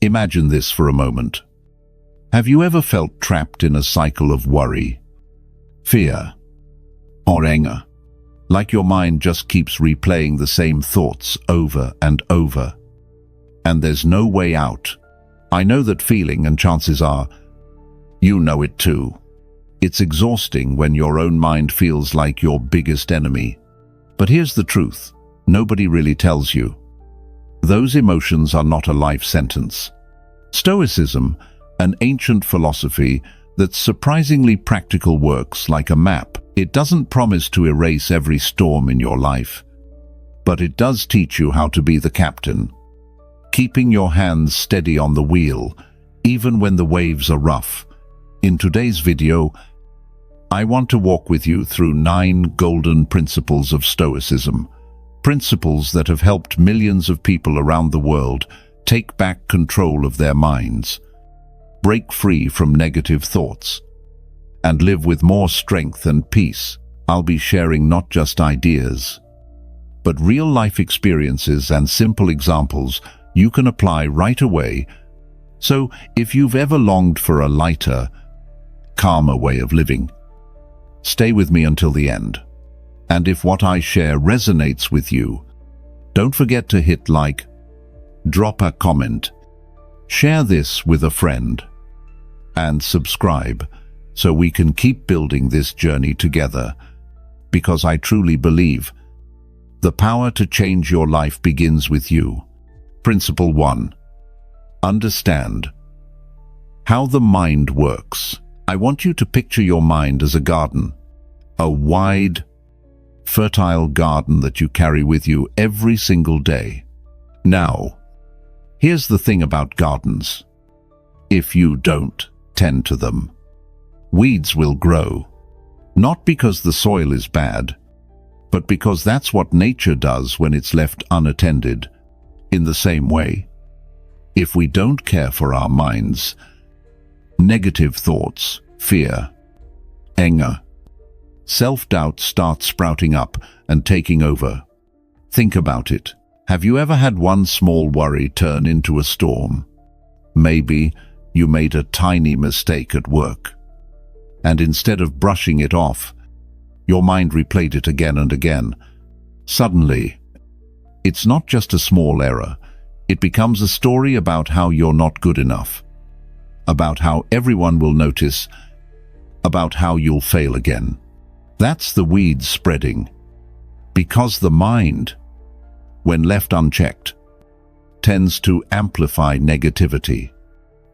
Imagine this for a moment. Have you ever felt trapped in a cycle of worry, fear, or anger? Like your mind just keeps replaying the same thoughts over and over, and there's no way out. I know that feeling, and chances are you know it too. It's exhausting when your own mind feels like your biggest enemy. But here's the truth: nobody really tells you. Those emotions are not a life sentence. Stoicism, an ancient philosophy that's surprisingly practical, works like a map. It doesn't promise to erase every storm in your life, but it does teach you how to be the captain, keeping your hands steady on the wheel, even when the waves are rough. In today's video, I want to walk with you through 9 golden principles of Stoicism, principles that have helped millions of people around the world take back control of their minds, break free from negative thoughts, and live with more strength and peace. I'll be sharing not just ideas, but real-life experiences and simple examples you can apply right away. So, if you've ever longed for a lighter, calmer way of living, stay with me until the end. And if what I share resonates with you, don't forget to hit like, drop a comment, share this with a friend, and subscribe so we can keep building this journey together, because I truly believe the power to change your life begins with you. Principle 1. Understand how the mind works. I want you to picture your mind as a garden, a wide, fertile garden that you carry with you every single day. Now, here's the thing about gardens. If you don't tend to them, weeds will grow. Not because the soil is bad, but because that's what nature does when it's left unattended. In the same way, if we don't care for our minds, negative thoughts, fear, anger, self-doubt start sprouting up and taking over. Think about it. Have you ever had one small worry turn into a storm? Maybe you made a tiny mistake at work, and instead of brushing it off, your mind replayed it again and again. Suddenly, it's not just a small error. It becomes a story about how you're not good enough, about how everyone will notice, about how you'll fail again. That's the weeds spreading, because the mind, when left unchecked, tends to amplify negativity.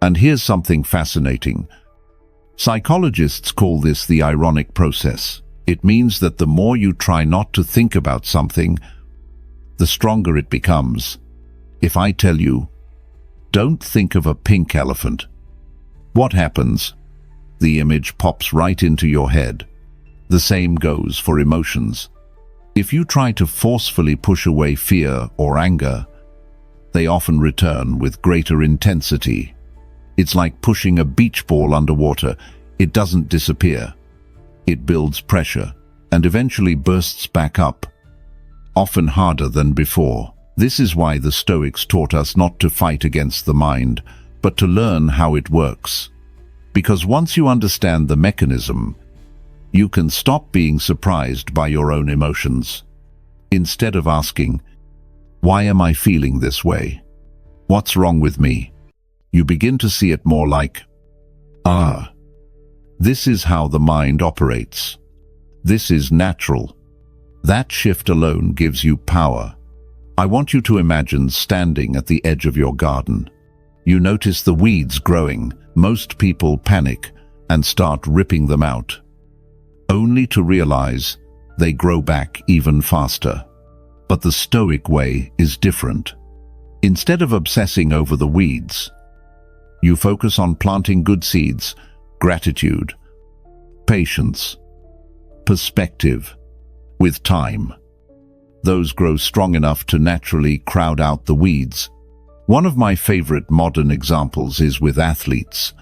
And here's something fascinating. Psychologists call this the ironic process. It means that the more you try not to think about something, the stronger it becomes. If I tell you, don't think of a pink elephant, what happens? The image pops right into your head. The same goes for emotions. If you try to forcefully push away fear or anger, they often return with greater intensity. It's like pushing a beach ball underwater. It doesn't disappear. It builds pressure and eventually bursts back up, often harder than before. This is why the Stoics taught us not to fight against the mind, but to learn how it works. Because once you understand the mechanism, you can stop being surprised by your own emotions. Instead of asking, "Why am I feeling this way? What's wrong with me?" you begin to see it more like, this is how the mind operates. This is natural. That shift alone gives you power. I want you to imagine standing at the edge of your garden. You notice the weeds growing. Most people panic and start ripping them out, only to realize they grow back even faster. But the Stoic way is different. Instead of obsessing over the weeds, you focus on planting good seeds: gratitude, patience, perspective. With time, those grow strong enough to naturally crowd out the weeds. One of my favorite modern examples is with athletes.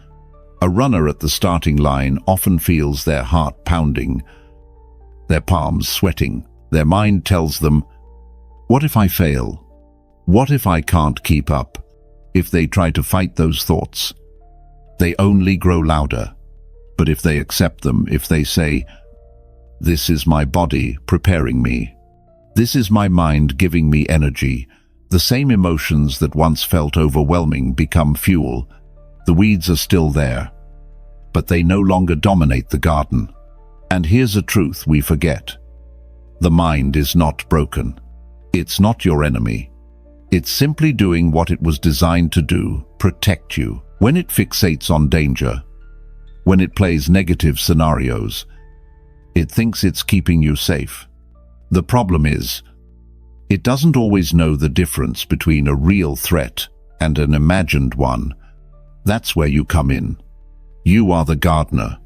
A runner at the starting line often feels their heart pounding, their palms sweating. Their mind tells them, "What if I fail? What if I can't keep up?" If they try to fight those thoughts, they only grow louder. But if they accept them, if they say, "This is my body preparing me. This is my mind giving me energy," the same emotions that once felt overwhelming become fuel. The weeds are still there, but they no longer dominate the garden. And here's a truth we forget. The mind is not broken. It's not your enemy. It's simply doing what it was designed to do, protect you. When it fixates on danger, when it plays negative scenarios, it thinks it's keeping you safe. The problem is, it doesn't always know the difference between a real threat and an imagined one. That's where you come in. You are the gardener.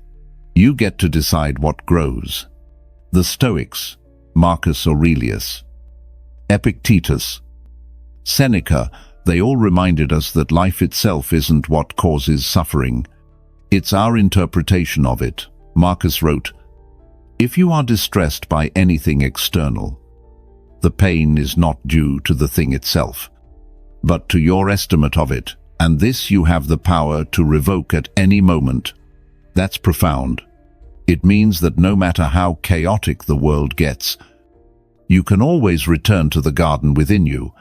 You get to decide what grows. The Stoics, Marcus Aurelius, Epictetus, Seneca, they all reminded us that life itself isn't what causes suffering. It's our interpretation of it. Marcus wrote, "If you are distressed by anything external, the pain is not due to the thing itself, but to your estimate of it, and this you have the power to revoke at any moment." That's profound. It means that no matter how chaotic the world gets, you can always return to the garden within you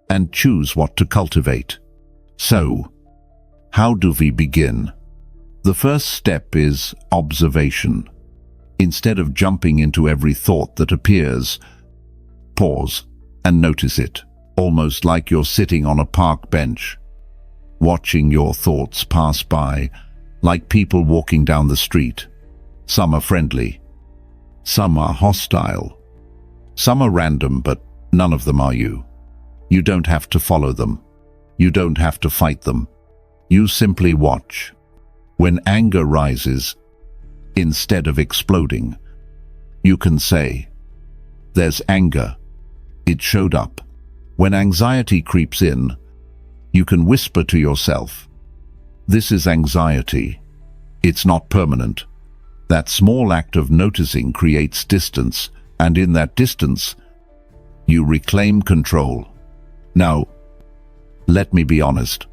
and choose what to cultivate. So, how do we begin? The first step is observation. Instead of jumping into every thought that appears, pause and notice it, almost like you're sitting on a park bench, watching your thoughts pass by, like people walking down the street. Some are friendly, some are hostile, some are random, but none of them are you. You don't have to follow them. You don't have to fight them. You simply watch. When anger rises, instead of exploding, you can say, "There's anger. It showed up." When anxiety creeps in, you can whisper to yourself, "This is anxiety. It's not permanent." That small act of noticing creates distance, and in that distance, you reclaim control. Now, let me be honest.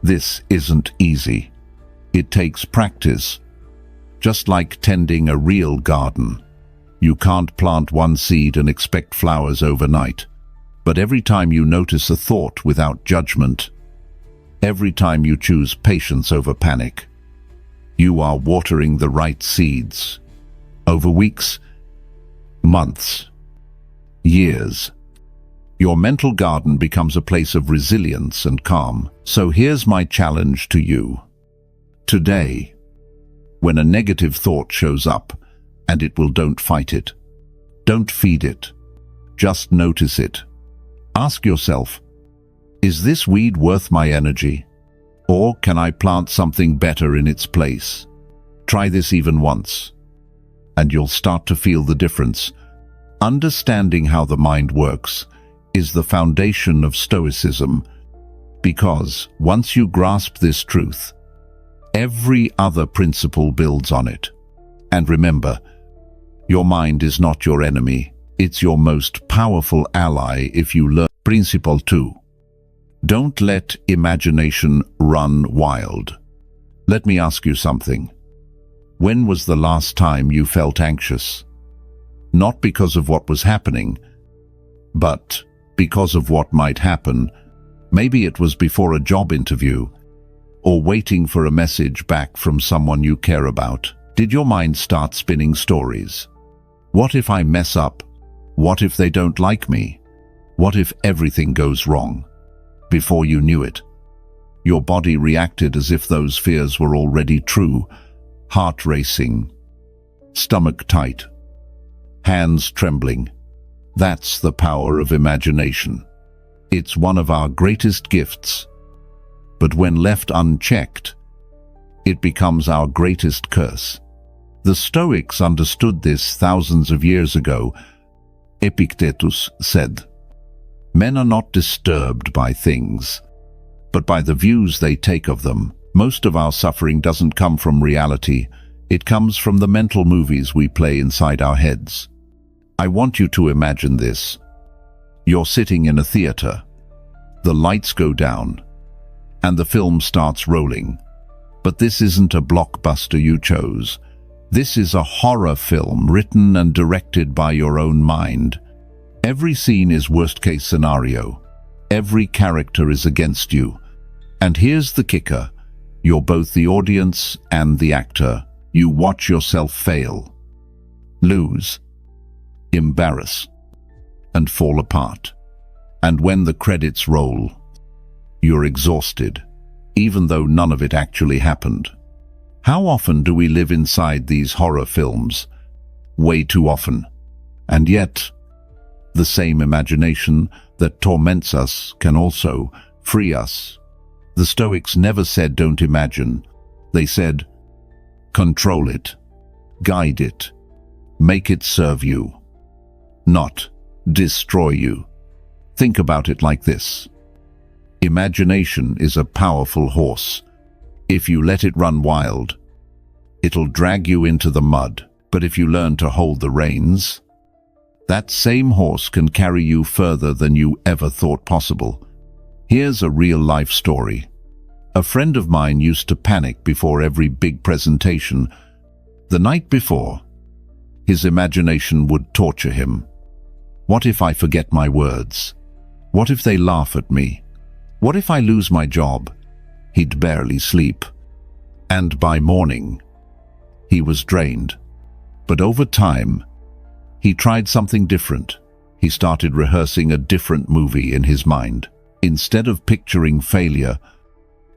This isn't easy. It takes practice. Just like tending a real garden. You can't plant one seed and expect flowers overnight. But every time you notice a thought without judgment, every time you choose patience over panic, you are watering the right seeds. Over weeks, months, years, your mental garden becomes a place of resilience and calm. So here's my challenge to you. Today, when a negative thought shows up, and it will, don't fight it. Don't feed it. Just notice it. Ask yourself, is this weed worth my energy? Or can I plant something better in its place? Try this even once, and you'll start to feel the difference. Understanding how the mind works is the foundation of Stoicism, because once you grasp this truth, every other principle builds on it. And remember, your mind is not your enemy. It's your most powerful ally if you learn. Principle 2. Don't let imagination run wild. Let me ask you something. When was the last time you felt anxious? Not because of what was happening, but because of what might happen. Maybe it was before a job interview, or waiting for a message back from someone you care about. Did your mind start spinning stories? What if I mess up? What if they don't like me? What if everything goes wrong? Before you knew it, your body reacted as if those fears were already true. Heart racing, stomach tight, hands trembling. That's the power of imagination. It's one of our greatest gifts. But when left unchecked, it becomes our greatest curse. The Stoics understood this thousands of years ago. Epictetus said, "Men are not disturbed by things, but by the views they take of them." Most of our suffering doesn't come from reality. It comes from the mental movies we play inside our heads. I want you to imagine this. You're sitting in a theater. The lights go down. and the film starts rolling. But this isn't a blockbuster you chose. This is a horror film written and directed by your own mind. Every scene is worst-case scenario. Every character is against you. And here's the kicker. You're both the audience and the actor. You watch yourself fail, lose, embarrass, and fall apart. And when the credits roll, you're exhausted, even though none of it actually happened. How often do we live inside these horror films? Way too often. And yet, the same imagination that torments us can also free us. The Stoics never said don't imagine. They said, control it, guide it, make it serve you, not destroy you. Think about it like this. Imagination is a powerful horse. If you let it run wild, it'll drag you into the mud. But if you learn to hold the reins, that same horse can carry you further than you ever thought possible. Here's a real-life story. A friend of mine used to panic before every big presentation. The night before, his imagination would torture him. What if I forget my words? What if they laugh at me? What if I lose my job? He'd barely sleep. And by morning, he was drained. But over time, he tried something different. He started rehearsing a different movie in his mind. Instead of picturing failure,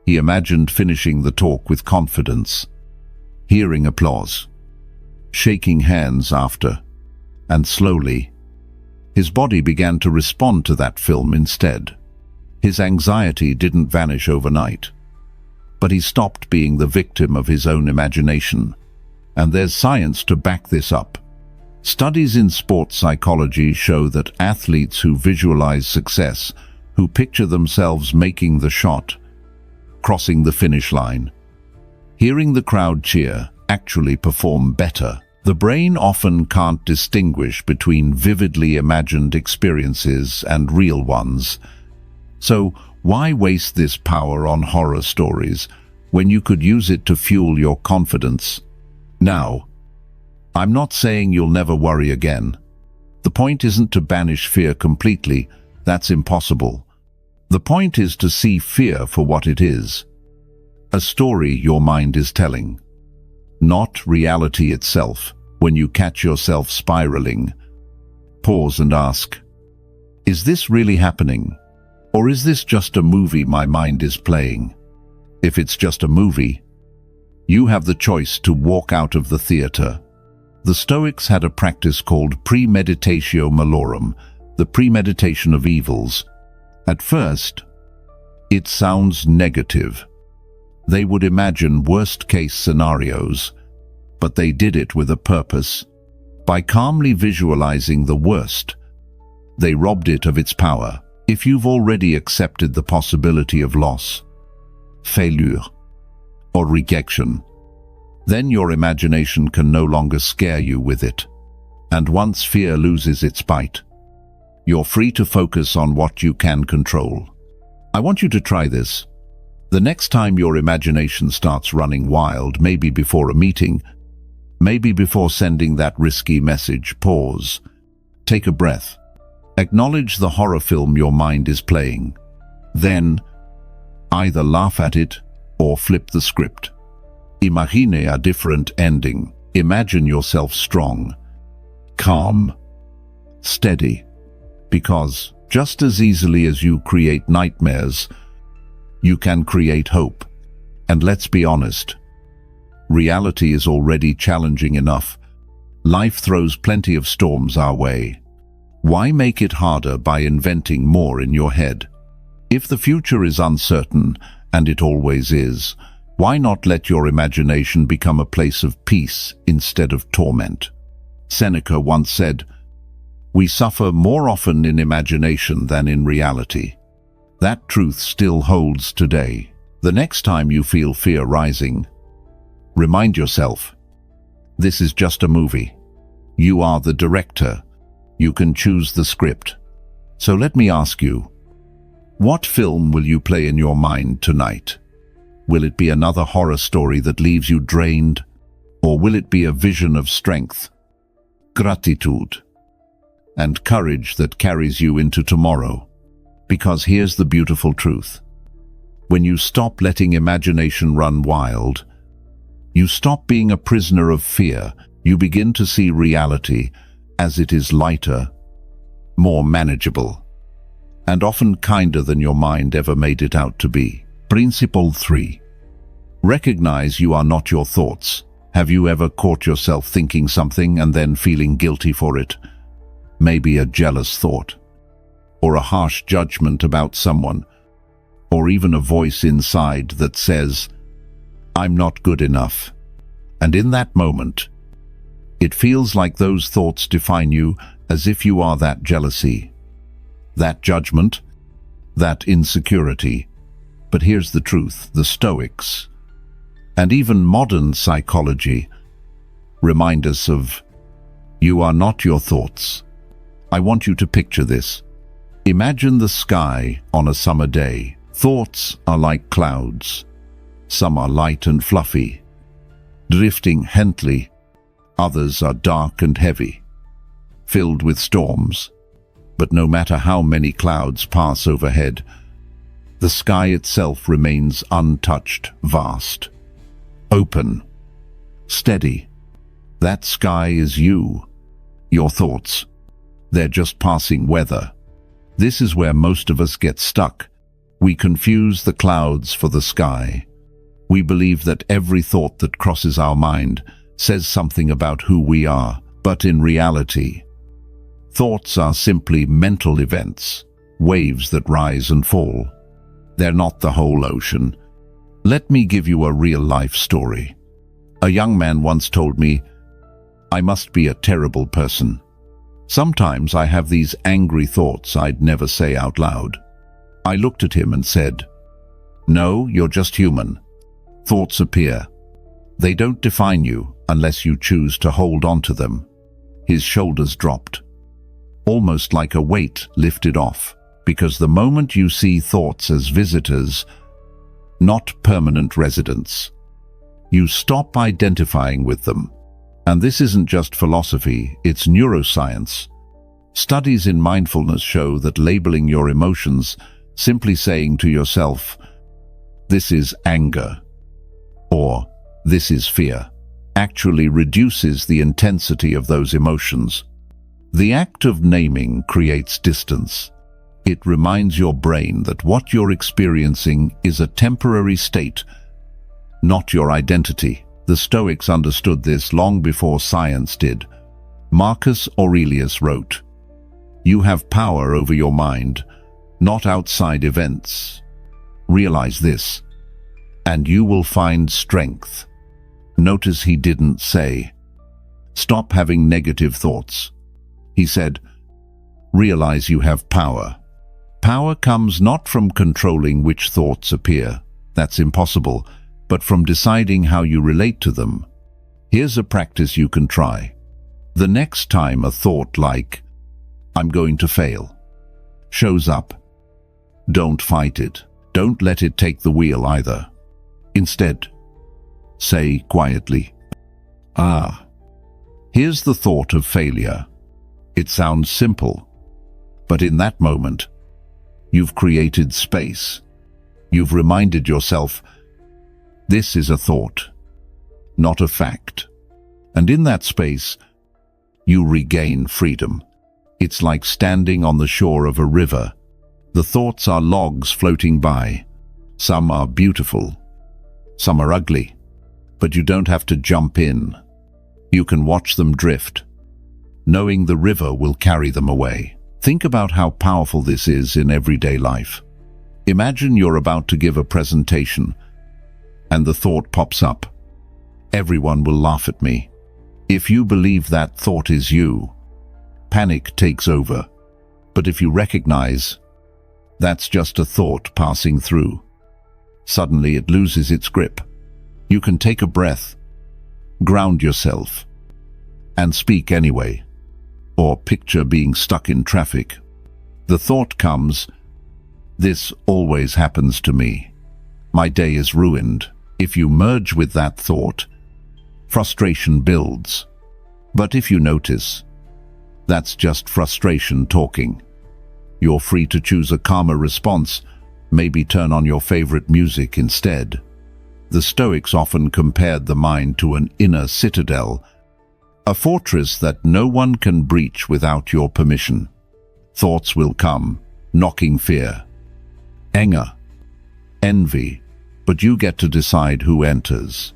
he imagined finishing the talk with confidence, hearing applause, shaking hands after, and slowly, his body began to respond to that film instead. His anxiety didn't vanish overnight, but he stopped being the victim of his own imagination. And there's science to back this up. Studies in sports psychology show that athletes who visualize success, who picture themselves making the shot, crossing the finish line, hearing the crowd cheer, actually perform better. The brain often can't distinguish between vividly imagined experiences and real ones. So why waste this power on horror stories when you could use it to fuel your confidence? Now, I'm not saying you'll never worry again. The point isn't to banish fear completely. That's impossible. The point is to see fear for what it is. A story your mind is telling, not reality itself. When you catch yourself spiraling, pause and ask, is this really happening? Or is this just a movie my mind is playing? If it's just a movie, you have the choice to walk out of the theater. The Stoics had a practice called premeditatio malorum, the premeditation of evils. At first, it sounds negative. They would imagine worst-case scenarios, but they did it with a purpose. By calmly visualizing the worst, they robbed it of its power. If you've already accepted the possibility of loss, failure, or rejection, then your imagination can no longer scare you with it. And once fear loses its bite, you're free to focus on what you can control. I want you to try this. The next time your imagination starts running wild, maybe before a meeting, maybe before sending that risky message, pause, take a breath, acknowledge the horror film your mind is playing. Then, either laugh at it or flip the script. Imagine a different ending. Imagine yourself strong, calm, steady. Because just as easily as you create nightmares, you can create hope. And let's be honest, reality is already challenging enough. Life throws plenty of storms our way. Why make it harder by inventing more in your head? If the future is uncertain, and it always is, why not let your imagination become a place of peace instead of torment? Seneca once said, "We suffer more often in imagination than in reality." That truth still holds today. The next time you feel fear rising, remind yourself, this is just a movie. You are the director. You can choose the script. So let me ask you, What film will you play in your mind tonight? Will it be another horror story that leaves you drained? Or will it be a vision of strength, gratitude, and courage that carries you into tomorrow? Because here's the beautiful truth. When you stop letting imagination run wild, you stop being a prisoner of fear. You begin to see reality as it is, lighter, more manageable, and often kinder than your mind ever made it out to be. Principle 3. Recognize you are not your thoughts. Have you ever caught yourself thinking something and then feeling guilty for it? Maybe a jealous thought, or a harsh judgment about someone, or even a voice inside that says, "I'm not good enough." And in that moment, it feels like those thoughts define you, as if you are that jealousy, that judgment, that insecurity. But here's the truth: the Stoics, and even modern psychology, remind us of, you are not your thoughts. I want you to picture this. Imagine the sky on a summer day. Thoughts are like clouds. Some are light and fluffy, drifting gently. Others are dark and heavy, filled with storms. But no matter how many clouds pass overhead, the sky itself remains untouched, vast, open, steady. That sky is you, your thoughts. They're just passing weather. This is where most of us get stuck. We confuse the clouds for the sky. We believe that every thought that crosses our mind says something about who we are, but in reality, thoughts are simply mental events, waves that rise and fall. They're not the whole ocean. Let me give you a real-life story. A young man once told me, "I must be a terrible person. Sometimes I have these angry thoughts I'd never say out loud." I looked at him and said, "No, you're just human. Thoughts appear. They don't define you unless you choose to hold on to them." His shoulders dropped, almost like a weight lifted off, because the moment you see thoughts as visitors, not permanent residents, you stop identifying with them. And this isn't just philosophy, it's neuroscience. Studies in mindfulness show that labeling your emotions, simply saying to yourself, "This is anger," or "This is fear," actually reduces the intensity of those emotions. The act of naming creates distance. It reminds your brain that what you're experiencing is a temporary state, not your identity. The Stoics understood this long before science did. Marcus Aurelius wrote, "You have power over your mind, not outside events. Realize this, and you will find strength." Notice he didn't say, "Stop having negative thoughts." He said, "Realize you have power." Power comes not from controlling which thoughts appear. That's impossible. But from deciding how you relate to them. Here's a practice you can try. The next time a thought like, "I'm going to fail," shows up, don't fight it. Don't let it take the wheel either. Instead, say quietly, here's the thought of failure." It sounds simple, but in that moment, you've created space. You've reminded yourself, this is a thought, not a fact. And in that space, you regain freedom. It's like standing on the shore of a river. The thoughts are logs floating by. Some are beautiful, some are ugly, but you don't have to jump in. You can watch them drift, knowing the river will carry them away. Think about how powerful this is in everyday life. Imagine you're about to give a presentation, and the thought pops up, "Everyone will laugh at me." If you believe that thought is you, panic takes over. But if you recognize that's just a thought passing through, suddenly it loses its grip. You can take a breath, ground yourself, and speak anyway. Or picture being stuck in traffic. The thought comes, This always happens to me. My day is ruined. If you merge with that thought, frustration builds. But if you notice, that's just frustration talking. You're free to choose a calmer response, maybe turn on your favorite music instead. The Stoics often compared the mind to an inner citadel, a fortress that no one can breach without your permission. Thoughts will come, knocking fear, anger, envy, but you get to decide who enters.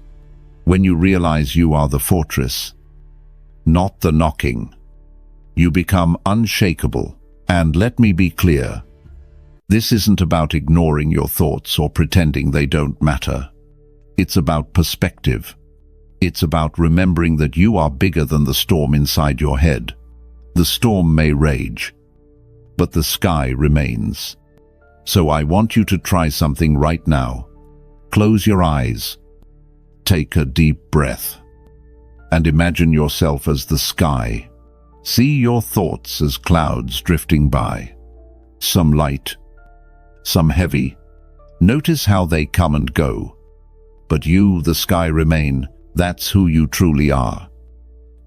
When you realize you are the fortress, not the knocking, you become unshakable. And let me be clear, this isn't about ignoring your thoughts or pretending they don't matter. It's about perspective. It's about remembering that you are bigger than the storm inside your head. The storm may rage, but the sky remains. So I want you to try something right now. Close your eyes, take a deep breath, and imagine yourself as the sky. See your thoughts as clouds drifting by. Some light, some heavy. Notice how they come and go. But you, the sky, remain. That's who you truly are.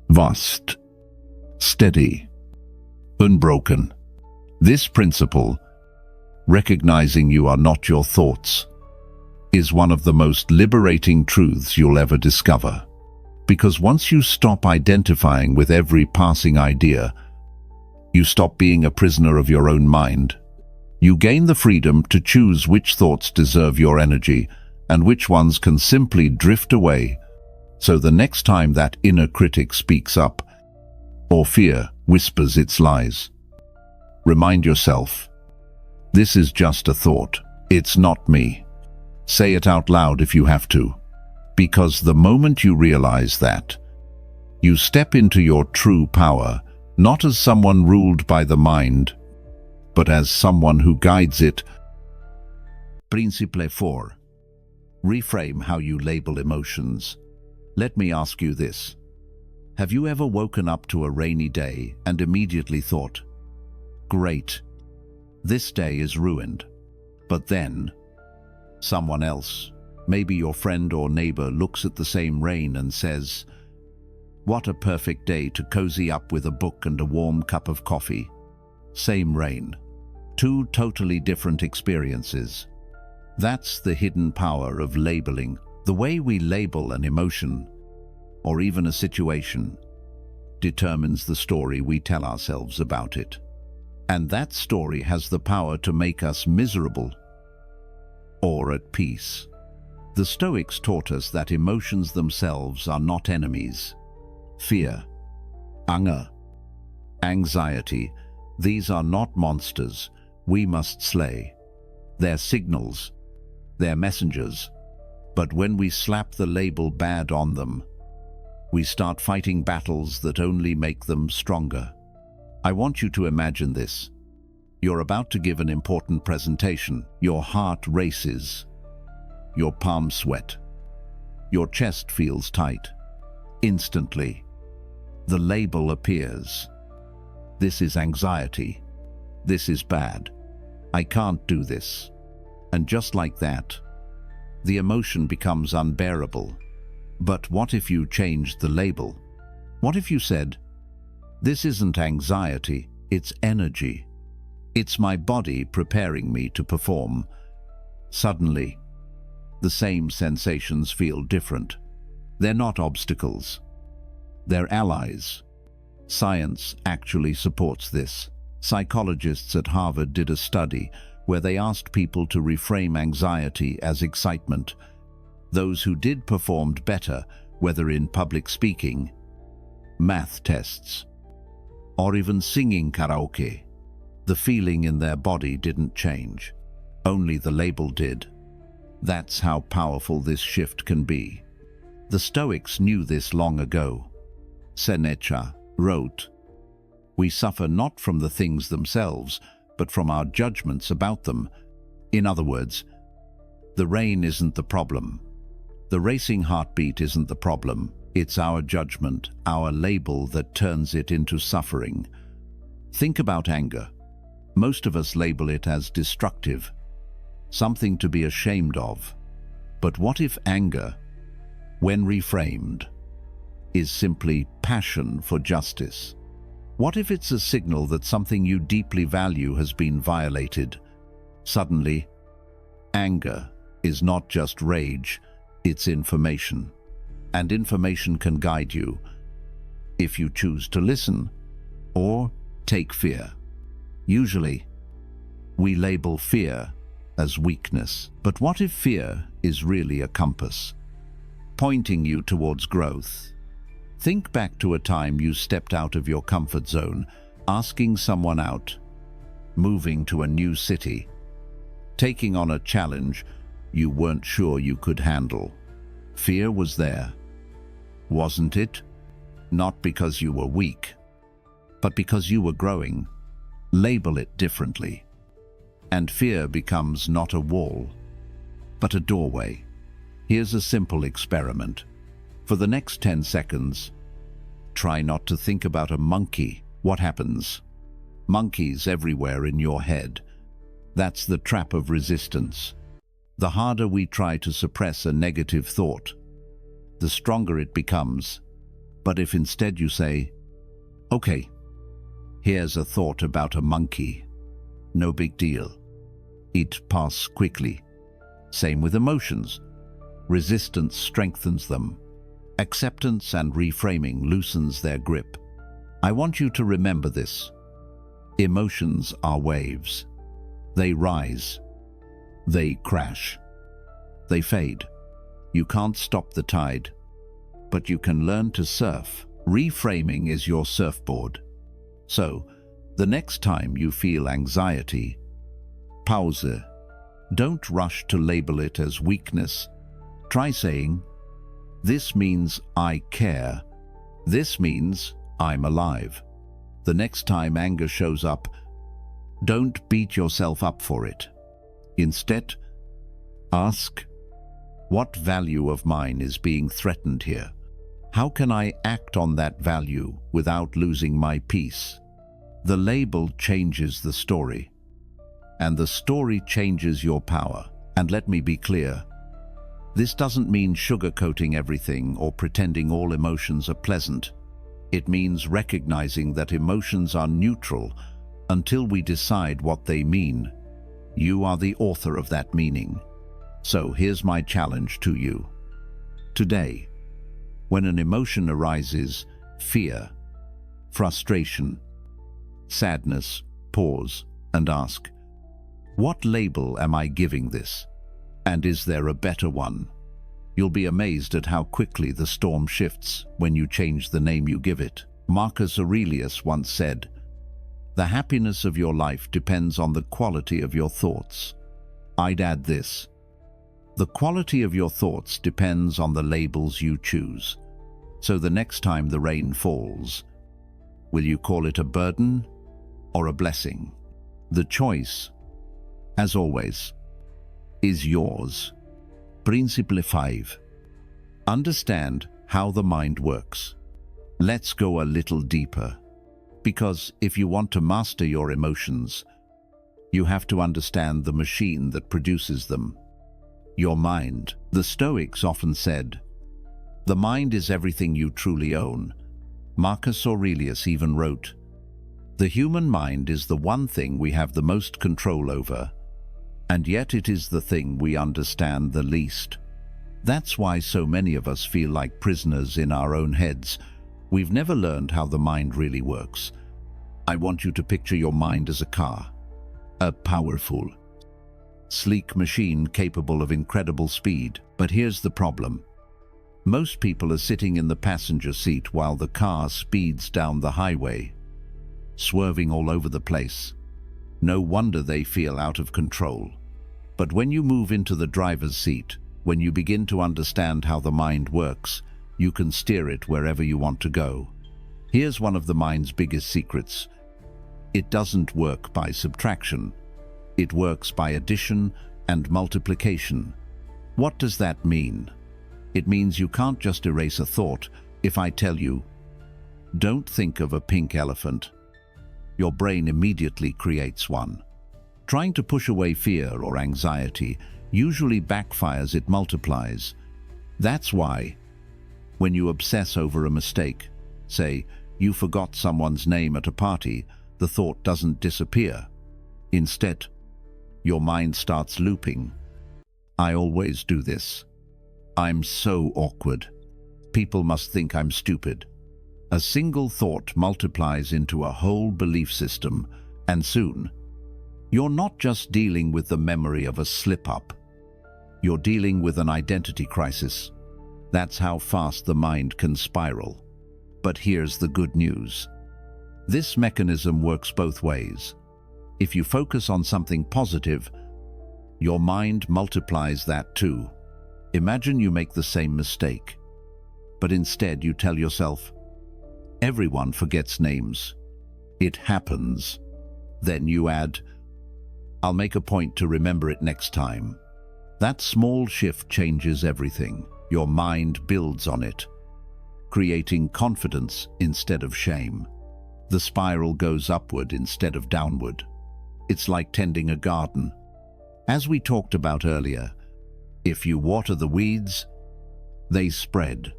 Vast, steady, unbroken. This principle, recognizing you are not your thoughts, is one of the most liberating truths you'll ever discover. Because once you stop identifying with every passing idea, you stop being a prisoner of your own mind. You gain the freedom to choose which thoughts deserve your energy and which ones can simply drift away. So the next time that inner critic speaks up, or fear whispers its lies, remind yourself, this is just a thought. It's not me. Say it out loud if you have to. Because the moment you realize that, you step into your true power, not as someone ruled by the mind, but as someone who guides it. Principle 4. Reframe how you label emotions. Let me ask you this. Have you ever woken up to a rainy day and immediately thought, great, this day is ruined? But then, someone else, maybe your friend or neighbor, looks at the same rain and says, what a perfect day to cozy up with a book and a warm cup of coffee. Same rain. Two totally different experiences. That's the hidden power of labeling. The way we label an emotion, or even a situation, determines the story we tell ourselves about it. And that story has the power to make us miserable or at peace. The Stoics taught us that emotions themselves are not enemies. Fear, anger, anxiety, these are not monsters we must slay. They're signals, they're messengers. But when we slap the label bad on them, we start fighting battles that only make them stronger. I want you to imagine this. You're about to give an important presentation. Your heart races. Your palms sweat. Your chest feels tight. Instantly, the label appears. This is anxiety. This is bad. I can't do this. And just like that, the emotion becomes unbearable. But what if you changed the label? What if you said, this isn't anxiety, it's energy. It's my body preparing me to perform. Suddenly, the same sensations feel different. They're not obstacles. They're allies. Science actually supports this. Psychologists at Harvard did a study where they asked people to reframe anxiety as excitement. Those who did performed better, whether in public speaking, math tests, or even singing karaoke. The feeling in their body didn't change. Only the label did. That's how powerful this shift can be. The Stoics knew this long ago. Seneca wrote, "We suffer not from the things themselves, but from our judgments about them." In other words, the rain isn't the problem. The racing heartbeat isn't the problem. It's our judgment, our label, that turns it into suffering. Think about anger. Most of us label it as destructive, something to be ashamed of. But what if anger, when reframed, is simply passion for justice? What if it's a signal that something you deeply value has been violated? Suddenly, anger is not just rage, it's information. And information can guide you if you choose to listen or take fear. Usually, we label fear as weakness. But what if fear is really a compass, pointing you towards growth? Think back to a time you stepped out of your comfort zone, asking someone out, moving to a new city, taking on a challenge you weren't sure you could handle. Fear was there, wasn't it? Not because you were weak, but because you were growing. Label it differently, and fear becomes not a wall, but a doorway. Here's a simple experiment. For the next 10 seconds, try not to think about a monkey. What happens? Monkeys everywhere in your head. That's the trap of resistance. The harder we try to suppress a negative thought, the stronger it becomes. But if instead you say, okay, here's a thought about a monkey. No big deal. It passes quickly. Same with emotions. Resistance strengthens them. Acceptance and reframing loosens their grip. I want you to remember this. Emotions are waves. They rise. They crash. They fade. You can't stop the tide, but you can learn to surf. Reframing is your surfboard. So, the next time you feel anxiety, pause. Don't rush to label it as weakness. Try saying, this means I care. This means I'm alive. The next time anger shows up, don't beat yourself up for it. Instead, ask, what value of mine is being threatened here? How can I act on that value without losing my peace? The label changes the story, and the story changes your power. And let me be clear, this doesn't mean sugarcoating everything or pretending all emotions are pleasant. It means recognizing that emotions are neutral until we decide what they mean. You are the author of that meaning. So here's my challenge to you. Today, when an emotion arises, fear, frustration, sadness, pause and ask, what label am I giving this? And is there a better one? You'll be amazed at how quickly the storm shifts when you change the name you give it. Marcus Aurelius once said, the happiness of your life depends on the quality of your thoughts. I'd add this, the quality of your thoughts depends on the labels you choose. So the next time the rain falls, will you call it a burden or a blessing? The choice, as always, is yours. Principle 5. Understand how the mind works. Let's go a little deeper, because if you want to master your emotions, you have to understand the machine that produces them, your mind. The Stoics often said, the mind is everything you truly own. Marcus Aurelius even wrote, the human mind is the one thing we have the most control over, and yet it is the thing we understand the least. That's why so many of us feel like prisoners in our own heads. We've never learned how the mind really works. I want you to picture your mind as a car, a powerful, sleek machine capable of incredible speed. But here's the problem. Most people are sitting in the passenger seat while the car speeds down the highway, swerving all over the place. No wonder they feel out of control. But when you move into the driver's seat, when you begin to understand how the mind works, you can steer it wherever you want to go. Here's one of the mind's biggest secrets. It doesn't work by subtraction. It works by addition and multiplication. What does that mean? It means you can't just erase a thought. If I tell you, don't think of a pink elephant, your brain immediately creates one. Trying to push away fear or anxiety usually backfires, it multiplies. That's why, when you obsess over a mistake, say, you forgot someone's name at a party, the thought doesn't disappear. Instead, your mind starts looping. I always do this. I'm so awkward. People must think I'm stupid. A single thought multiplies into a whole belief system, and soon, you're not just dealing with the memory of a slip-up. You're dealing with an identity crisis. That's how fast the mind can spiral. But here's the good news. This mechanism works both ways. If you focus on something positive, your mind multiplies that too. Imagine you make the same mistake, but instead you tell yourself, everyone forgets names. It happens. Then you add, I'll make a point to remember it next time. That small shift changes everything. Your mind builds on it, creating confidence instead of shame. The spiral goes upward instead of downward. It's like tending a garden. As we talked about earlier, if you water the weeds, they spread.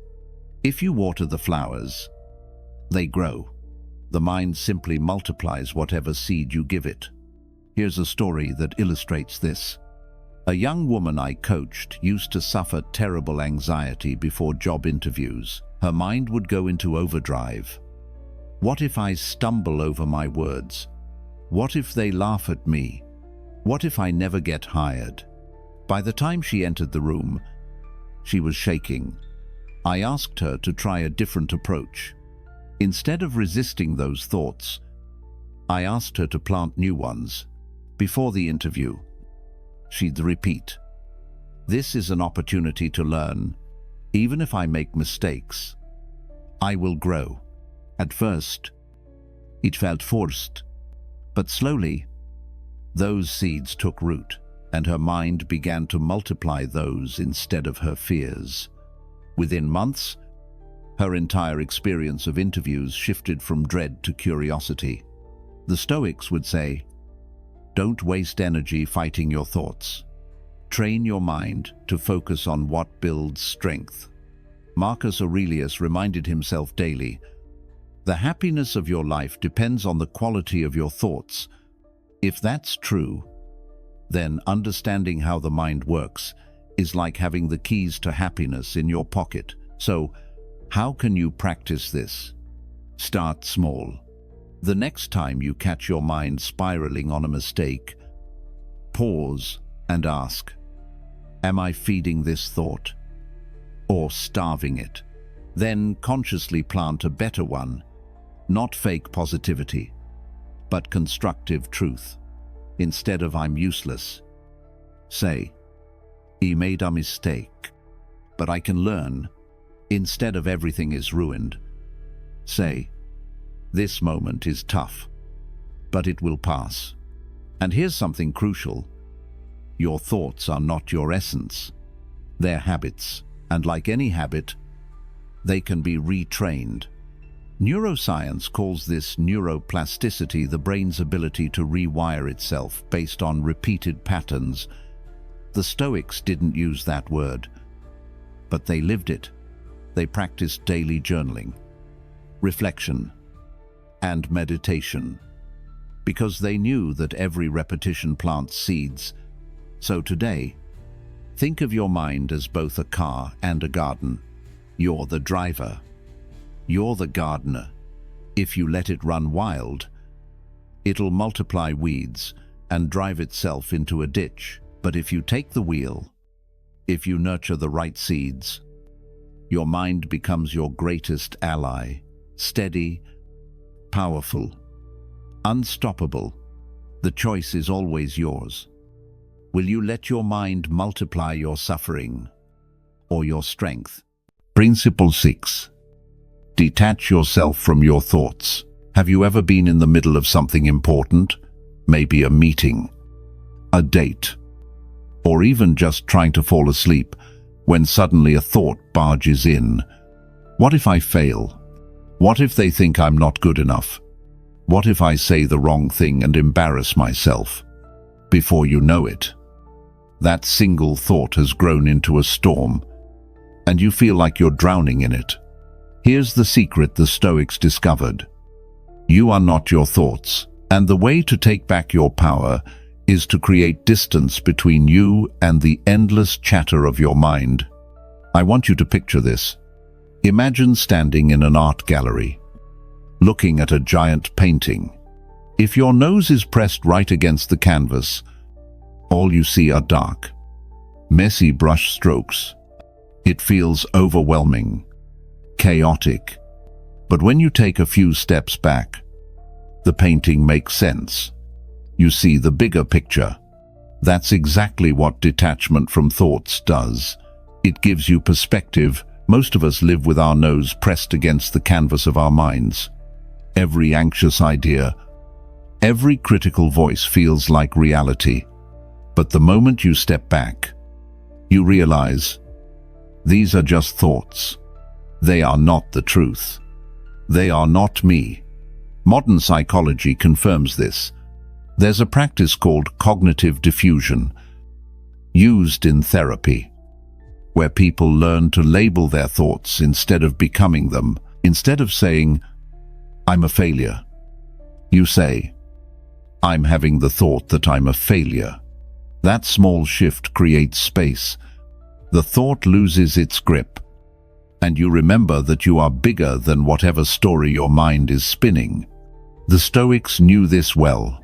If you water the flowers, they grow. The mind simply multiplies whatever seed you give it. Here's a story that illustrates this. A young woman I coached used to suffer terrible anxiety before job interviews. Her mind would go into overdrive. What if I stumble over my words? What if they laugh at me? What if I never get hired? By the time she entered the room, she was shaking. I asked her to try a different approach. Instead of resisting those thoughts, I asked her to plant new ones. Before the interview, she'd repeat, "This is an opportunity to learn. Even if I make mistakes, I will grow." At first, it felt forced, but slowly, those seeds took root, and her mind began to multiply those instead of her fears. Within months, her entire experience of interviews shifted from dread to curiosity. The Stoics would say, don't waste energy fighting your thoughts. Train your mind to focus on what builds strength. Marcus Aurelius reminded himself daily, the happiness of your life depends on the quality of your thoughts. If that's true, then understanding how the mind works is like having the keys to happiness in your pocket. So, how can you practice this? Start small. The next time you catch your mind spiraling on a mistake, pause and ask, am I feeding this thought or starving it? Then consciously plant a better one, not fake positivity, but constructive truth. Instead of I'm useless, say, he made a mistake, but I can learn. Instead of everything is ruined, say, this moment is tough, but it will pass. And here's something crucial. Your thoughts are not your essence. They're habits, and like any habit, they can be retrained. Neuroscience calls this neuroplasticity, the brain's ability to rewire itself based on repeated patterns. The Stoics didn't use that word, but they lived it. They practiced daily journaling, reflection, and meditation, because they knew that every repetition plants seeds. So today, think of your mind as both a car and a garden. You're the driver. You're the gardener. If you let it run wild, it'll multiply weeds and drive itself into a ditch. But if you take the wheel, if you nurture the right seeds, your mind becomes your greatest ally, steady, powerful, unstoppable. The choice is always yours. Will you let your mind multiply your suffering or your strength? Principle 6. Detach yourself from your thoughts. Have you ever been in the middle of something important? Maybe a meeting, a date, or even just trying to fall asleep, when suddenly a thought barges in. What if I fail? What if they think I'm not good enough? What if I say the wrong thing and embarrass myself? Before you know it, that single thought has grown into a storm, and you feel like you're drowning in it. Here's the secret the Stoics discovered. You are not your thoughts, and the way to take back your power is to create distance between you and the endless chatter of your mind. I want you to picture this. Imagine standing in an art gallery, looking at a giant painting. If your nose is pressed right against the canvas, all you see are dark, messy brush strokes. It feels overwhelming, chaotic. But when you take a few steps back, the painting makes sense. You see the bigger picture. That's exactly what detachment from thoughts does. It gives you perspective. Most of us live with our nose pressed against the canvas of our minds. Every anxious idea, every critical voice feels like reality. But the moment you step back, you realize these are just thoughts. They are not the truth. They are not me. Modern psychology confirms this. There's a practice called cognitive diffusion, used in therapy, where people learn to label their thoughts instead of becoming them. Instead of saying, "I'm a failure," you say, "I'm having the thought that I'm a failure." That small shift creates space. The thought loses its grip, and you remember that you are bigger than whatever story your mind is spinning. The Stoics knew this well.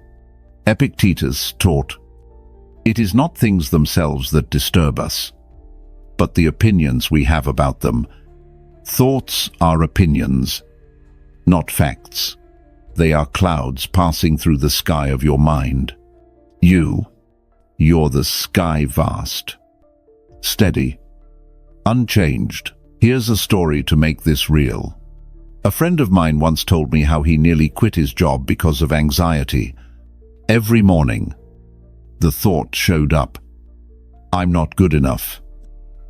Epictetus taught, "It is not things themselves that disturb us, but the opinions we have about them." Thoughts are opinions, not facts. They are clouds passing through the sky of your mind. You're the sky vast, steady, unchanged. Here's a story to make this real. A friend of mine once told me how he nearly quit his job because of anxiety. Every morning, the thought showed up. "I'm not good enough.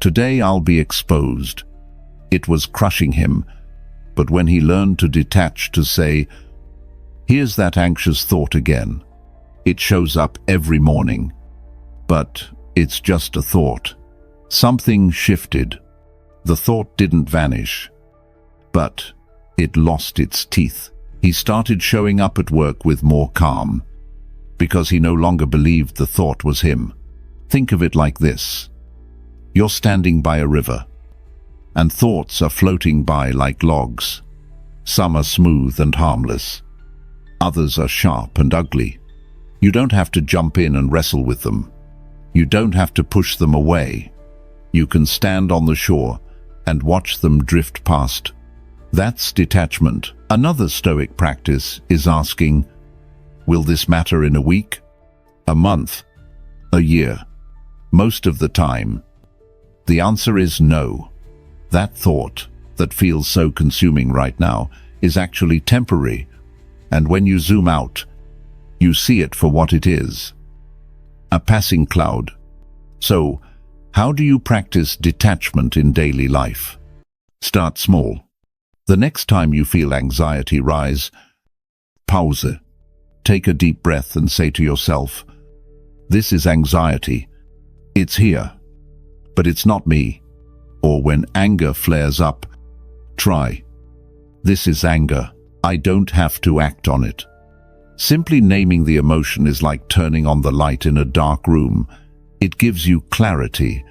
Today I'll be exposed." It was crushing him, but when he learned to detach, to say, "Here's that anxious thought again. It shows up every morning, but it's just a thought," something shifted. The thought didn't vanish, but it lost its teeth. He started showing up at work with more calm, because he no longer believed the thought was him. Think of it like this. You're standing by a river, and thoughts are floating by like logs. Some are smooth and harmless. Others are sharp and ugly. You don't have to jump in and wrestle with them. You don't have to push them away. You can stand on the shore and watch them drift past. That's detachment. Another Stoic practice is asking, will this matter in a week, a month, a year? Most of the time, the answer is no. That thought that feels so consuming right now is actually temporary, and when you zoom out, you see it for what it is, a passing cloud. So, how do you practice detachment in daily life? Start small. The next time you feel anxiety rise, pause. Take a deep breath and say to yourself, "This is anxiety. It's here, but it's not me." Or when anger flares up, try, "This is anger. I don't have to act on it." Simply naming the emotion is like turning on the light in a dark room. It gives you clarity.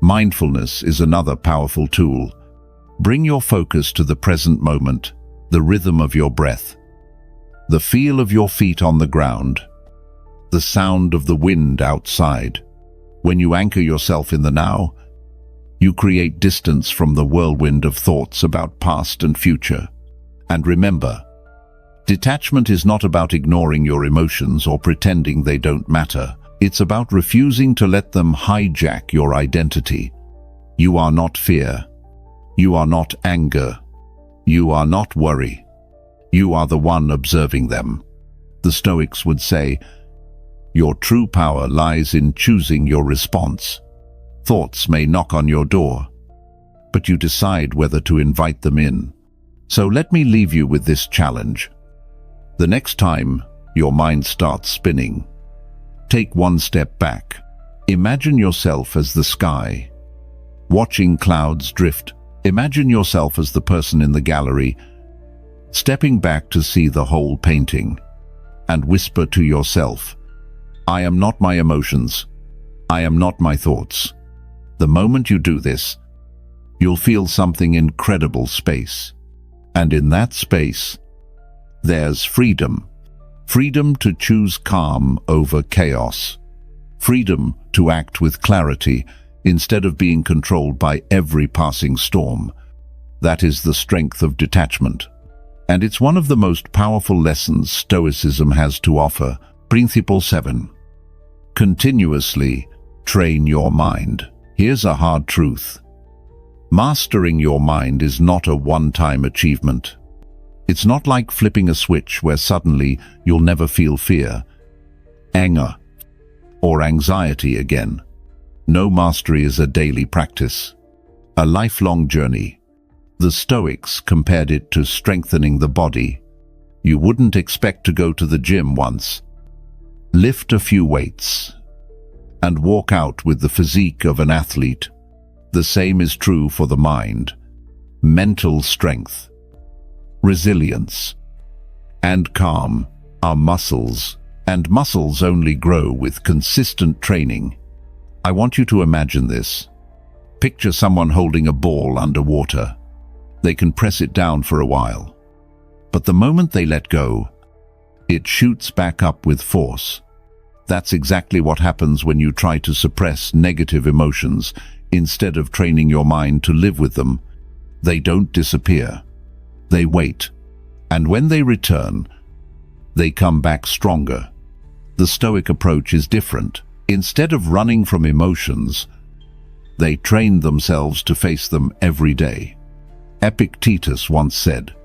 Mindfulness is another powerful tool. Bring your focus to the present moment, the rhythm of your breath, the feel of your feet on the ground, the sound of the wind outside. When you anchor yourself in the now, you create distance from the whirlwind of thoughts about past and future. And remember, detachment is not about ignoring your emotions or pretending they don't matter. It's about refusing to let them hijack your identity. You are not fear. You are not anger. You are not worry. You are the one observing them. The Stoics would say, your true power lies in choosing your response. Thoughts may knock on your door, but you decide whether to invite them in. So let me leave you with this challenge. The next time your mind starts spinning, take one step back. Imagine yourself as the sky, watching clouds drift. Imagine yourself as the person in the gallery, stepping back to see the whole painting, and whisper to yourself, I am not my emotions. I am not my thoughts. The moment you do this, you'll feel something incredible space. And in that space, there's freedom. Freedom to choose calm over chaos. Freedom to act with clarity instead of being controlled by every passing storm. That is the strength of detachment. And it's one of the most powerful lessons Stoicism has to offer. Principle 7. Continuously train your mind. Here's a hard truth. Mastering your mind is not a one-time achievement. It's not like flipping a switch where suddenly you'll never feel fear, anger, or anxiety again. No, mastery is a daily practice, a lifelong journey. The Stoics compared it to strengthening the body. You wouldn't expect to go to the gym once, lift a few weights, and walk out with the physique of an athlete. The same is true for the mind. Mental strength, resilience, and calm are muscles, and muscles only grow with consistent training. I want you to imagine this. Picture someone holding a ball underwater. They can press it down for a while, but the moment they let go, it shoots back up with force. That's exactly what happens when you try to suppress negative emotions instead of training your mind to live with them. They don't disappear. They wait, and when they return, they come back stronger. The Stoic approach is different. Instead of running from emotions, they train themselves to face them every day. Epictetus once said,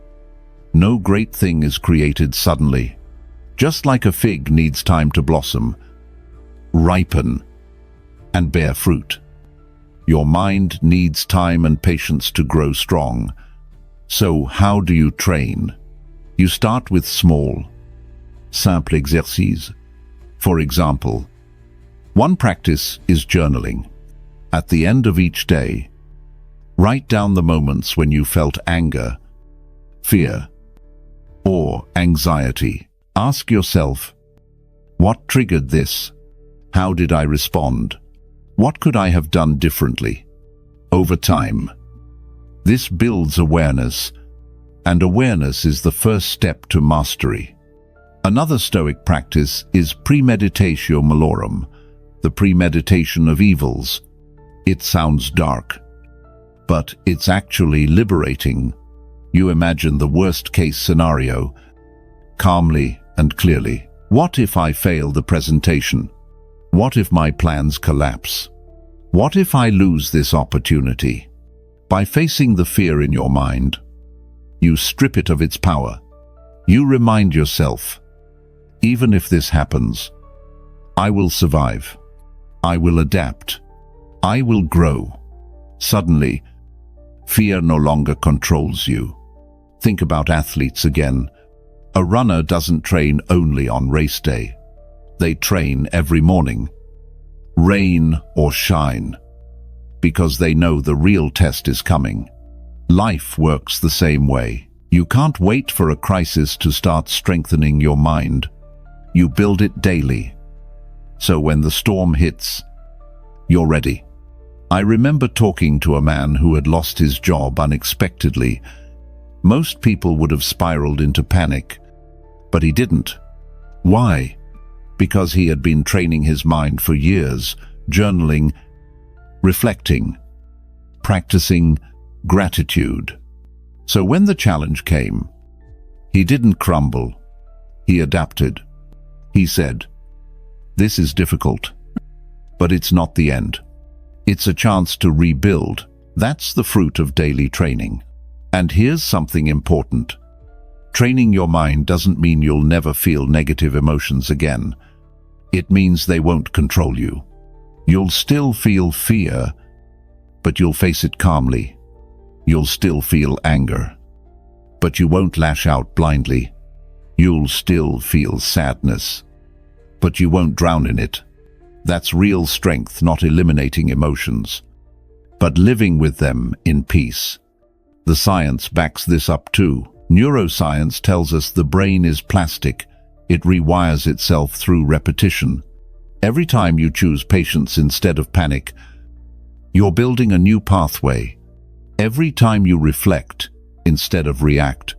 "No great thing is created suddenly. Just like a fig needs time to blossom, ripen, and bear fruit. Your mind needs time and patience to grow strong. So how do you train? You start with small, simple exercices. For example, one practice is journaling. At the end of each day, write down the moments when you felt anger, fear, or anxiety. Ask yourself, what triggered this? How did I respond? What could I have done differently? Over time, this builds awareness, and awareness is the first step to mastery. Another Stoic practice is premeditatio malorum, the premeditation of evils. It sounds dark, but it's actually liberating. You imagine the worst-case scenario, calmly and clearly. What if I fail the presentation? What if my plans collapse? What if I lose this opportunity? By facing the fear in your mind, you strip it of its power. You remind yourself, even if this happens, I will survive. I will adapt. I will grow. Suddenly, fear no longer controls you. Think about athletes again. A runner doesn't train only on race day. They train every morning, rain or shine, because they know the real test is coming. Life works the same way. You can't wait for a crisis to start strengthening your mind. You build it daily. So when the storm hits, you're ready. I remember talking to a man who had lost his job unexpectedly. Most people would have spiraled into panic, but he didn't. Why? Because he had been training his mind for years, journaling, reflecting, practicing gratitude. So when the challenge came, he didn't crumble. He adapted. He said, "This is difficult, but it's not the end. It's a chance to rebuild." That's the fruit of daily training. And here's something important. Training your mind doesn't mean you'll never feel negative emotions again. It means they won't control you. You'll still feel fear, but you'll face it calmly. You'll still feel anger, but you won't lash out blindly. You'll still feel sadness, but you won't drown in it. That's real strength, not eliminating emotions, but living with them in peace. The science backs this up too. Neuroscience tells us the brain is plastic. It rewires itself through repetition. Every time you choose patience instead of panic, you're building a new pathway. Every time you reflect instead of react,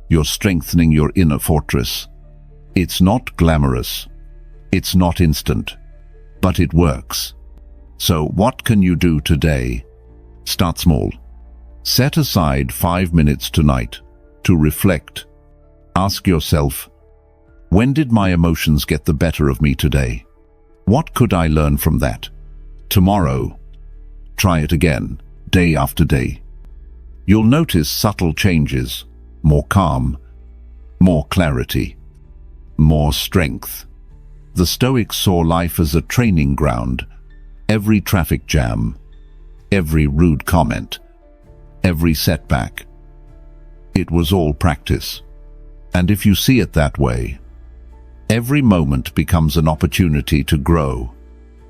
you're strengthening your inner fortress. It's not glamorous. It's not instant, but it works. So what can you do today? Start small. Set aside 5 minutes tonight to reflect. Ask yourself, when did my emotions get the better of me today? What could I learn from that? Tomorrow, try it again, day after day. You'll notice subtle changes, more calm, more clarity, more strength. The Stoics saw life as a training ground. Every traffic jam, every rude comment, every setback, it was all practice. And if you see it that way, every moment becomes an opportunity to grow.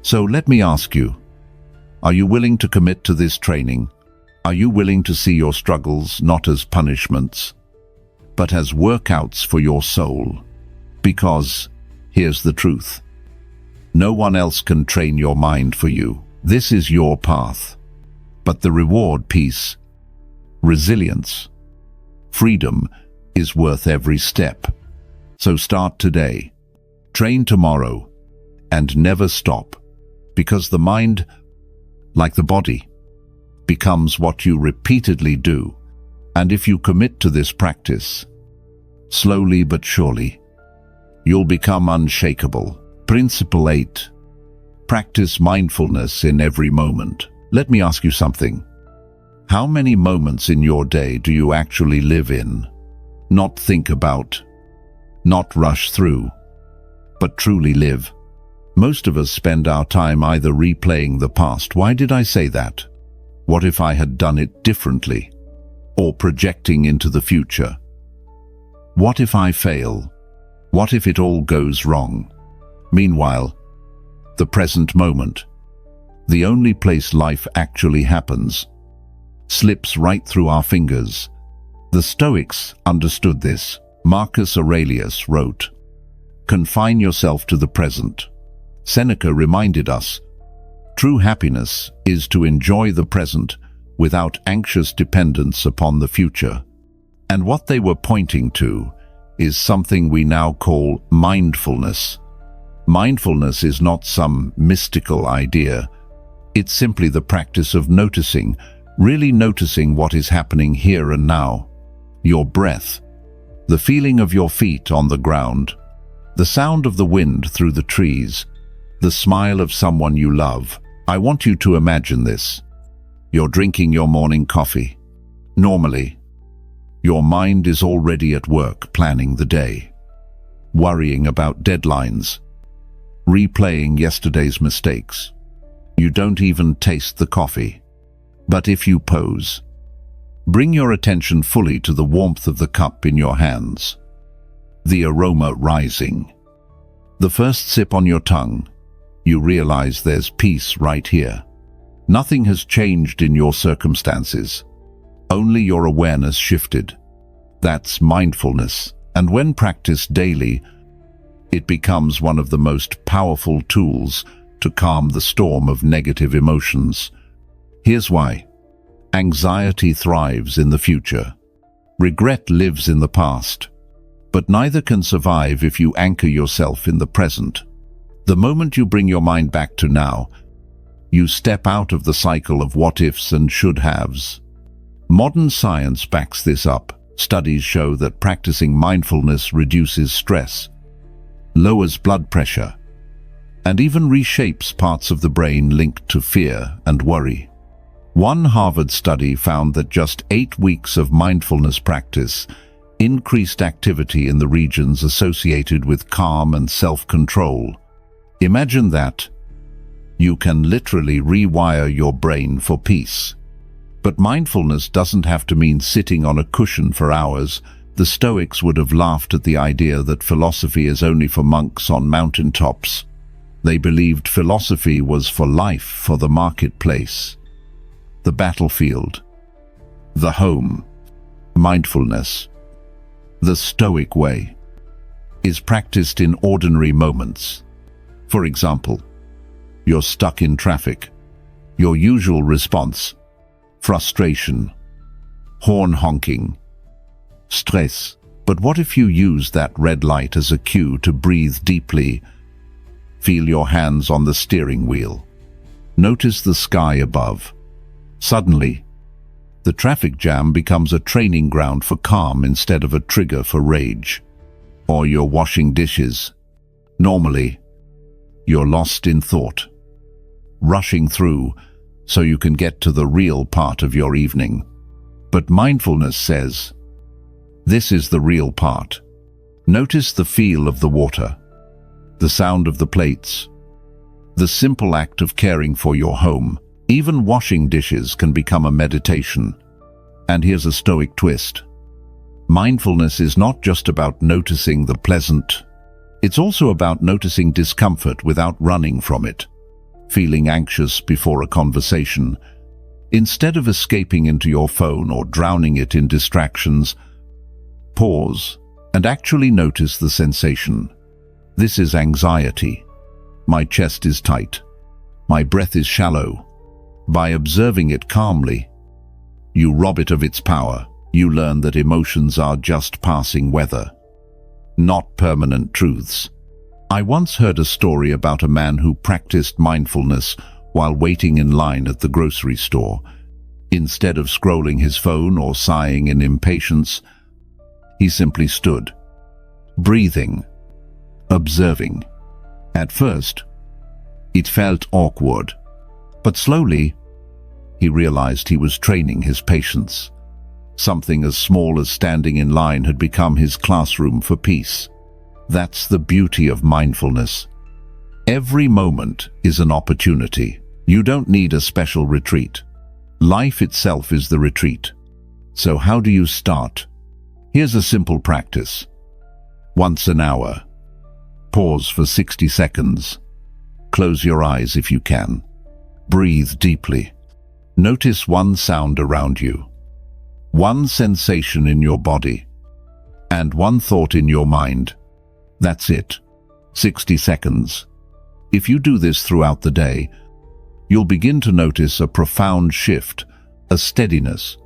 So let me ask you, are you willing to commit to this training? Are you willing to see your struggles not as punishments, but as workouts for your soul? Because here's the truth. No one else can train your mind for you. This is your path. But the reward, peace, resilience, freedom is worth every step. So start today, train tomorrow, and never stop. Because the mind, like the body, becomes what you repeatedly do. And if you commit to this practice, slowly but surely, you'll become unshakable. Principle 8. Practice mindfulness in every moment. Let me ask you something. How many moments in your day do you actually live in? Not think about, not rush through, but truly live. Most of us spend our time either replaying the past, why did I say that? What if I had done it differently? Or projecting into the future. What if I fail? What if it all goes wrong? Meanwhile, the present moment, the only place life actually happens, slips right through our fingers. The Stoics understood this. Marcus Aurelius wrote, "Confine yourself to the present." Seneca reminded us, true happiness is to enjoy the present without anxious dependence upon the future. And what they were pointing to is something we now call mindfulness. Mindfulness is not some mystical idea. It's simply the practice of noticing, really noticing what is happening here and now. Your breath, the feeling of your feet on the ground, the sound of the wind through the trees, the smile of someone you love. I want you to imagine this. You're drinking your morning coffee. Normally, your mind is already at work planning the day, worrying about deadlines, replaying yesterday's mistakes. You don't even taste the coffee. But if you pause, bring your attention fully to the warmth of the cup in your hands, the aroma rising, the first sip on your tongue, you realize there's peace right here. Nothing has changed in your circumstances. Only your awareness shifted. That's mindfulness. And when practiced daily, it becomes one of the most powerful tools to calm the storm of negative emotions. Here's why. Anxiety thrives in the future. Regret lives in the past. But neither can survive if you anchor yourself in the present. The moment you bring your mind back to now, you step out of the cycle of what-ifs and should-haves. Modern science backs this up. Studies show that practicing mindfulness reduces stress, lowers blood pressure, and even reshapes parts of the brain linked to fear and worry. One Harvard study found that just 8 weeks of mindfulness practice increased activity in the regions associated with calm and self-control. Imagine that. You can literally rewire your brain for peace. But mindfulness doesn't have to mean sitting on a cushion for hours. The Stoics would have laughed at the idea that philosophy is only for monks on mountaintops. They believed philosophy was for life, for the marketplace, the battlefield, the home. Mindfulness, the Stoic way, is practiced in ordinary moments. For example, you're stuck in traffic. Your usual response: frustration, horn honking, stress. But what if you use that red light as a cue to breathe deeply? Feel your hands on the steering wheel. Notice the sky above. Suddenly, the traffic jam becomes a training ground for calm instead of a trigger for rage. Or you're washing dishes. Normally, you're lost in thought, rushing through so you can get to the real part of your evening. But mindfulness says, this is the real part. Notice the feel of the water, the sound of the plates, the simple act of caring for your home. Even washing dishes can become a meditation. And here's a Stoic twist. Mindfulness is not just about noticing the pleasant. It's also about noticing discomfort without running from it. Feeling anxious before a conversation. Instead of escaping into your phone or drowning it in distractions, pause and actually notice the sensation. This is anxiety. My chest is tight. My breath is shallow. By observing it calmly, you rob it of its power. You learn that emotions are just passing weather, not permanent truths. I once heard a story about a man who practiced mindfulness while waiting in line at the grocery store. Instead of scrolling his phone or sighing in impatience, he simply stood, breathing, observing. At first, it felt awkward. But slowly, he realized he was training his patience. Something as small as standing in line had become his classroom for peace. That's the beauty of mindfulness. Every moment is an opportunity. You don't need a special retreat. Life itself is the retreat. So how do you start? Here's a simple practice. Once an hour. Pause for 60 seconds. Close your eyes if you can. Breathe deeply. Notice one sound around you, one sensation in your body, and one thought in your mind. That's it. 60 seconds. If you do this throughout the day, you'll begin to notice a profound shift, a steadiness,